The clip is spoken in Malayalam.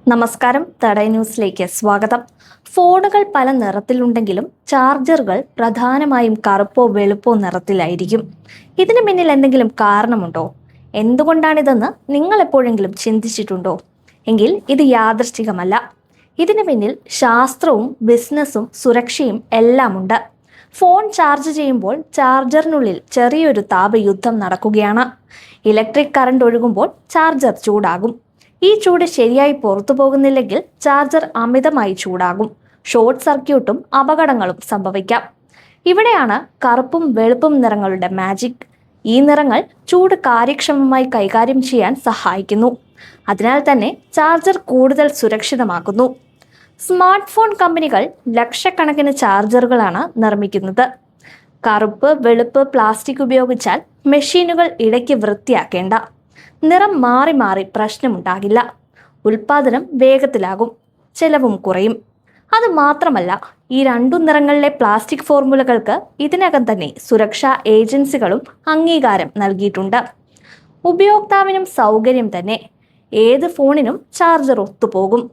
നമസ്കാരം, തടയ ന്യൂസിലേക്ക് സ്വാഗതം. ഫോണുകൾ പല നിറത്തിലുണ്ടെങ്കിലും ചാർജറുകൾ പ്രധാനമായും കറുപ്പോ വെളുപ്പോ നിറത്തിലായിരിക്കും. ഇതിന് പിന്നിൽ എന്തെങ്കിലും കാരണമുണ്ടോ? എന്തുകൊണ്ടാണിതെന്ന് നിങ്ങൾ എപ്പോഴെങ്കിലും ചിന്തിച്ചിട്ടുണ്ടോ? എങ്കിൽ ഇത് യാദൃശ്ചികമല്ല. ഇതിന് പിന്നിൽ ശാസ്ത്രവും ബിസിനസ്സും സുരക്ഷയും എല്ലാമുണ്ട്. ഫോൺ ചാർജ് ചെയ്യുമ്പോൾ ചാർജറിനുള്ളിൽ ചെറിയൊരു താപയുദ്ധം നടക്കുകയാണ്. ഇലക്ട്രിക് കറണ്ട് ഒഴുകുമ്പോൾ ചാർജർ ചൂടാകും. ഈ ചൂട് ശരിയായി പുറത്തു പോകുന്നില്ലെങ്കിൽ ചാർജർ അമിതമായി ചൂടാകും. ഷോർട്ട് സർക്യൂട്ടും അപകടങ്ങളും സംഭവിക്കാം. ഇവിടെയാണ് കറുപ്പും വെളുപ്പും നിറങ്ങളുടെ മാജിക്. ഈ നിറങ്ങൾ ചൂട് കാര്യക്ഷമമായി കൈകാര്യം ചെയ്യാൻ സഹായിക്കുന്നു. അതിനാൽ തന്നെ ചാർജർ കൂടുതൽ സുരക്ഷിതമാക്കുന്നു. സ്മാർട്ട് ഫോൺ കമ്പനികൾ ലക്ഷക്കണക്കിന് ചാർജറുകളാണ് നിർമ്മിക്കുന്നത്. കറുപ്പ് വെളുപ്പ് പ്ലാസ്റ്റിക് ഉപയോഗിച്ചാൽ മെഷീനുകൾ ഇടയ്ക്ക് വൃത്തിയാക്കേണ്ട. നിറം മാറി മാറി പ്രശ്നമുണ്ടാകില്ല. ഉൽപാദനം വേഗത്തിലാകും, ചെലവും കുറയും. അത് മാത്രമല്ല, ഈ രണ്ടു നിറങ്ങളിലെ പ്ലാസ്റ്റിക് ഫോർമുലകൾക്ക് ഇതിനകം തന്നെ സുരക്ഷാ ഏജൻസികളും അംഗീകാരം നൽകിയിട്ടുണ്ട്. ഉപയോക്താവിനും സൗകര്യം തന്നെ. ഏത് ഫോണിനും ചാർജർ ഒത്തുപോകും.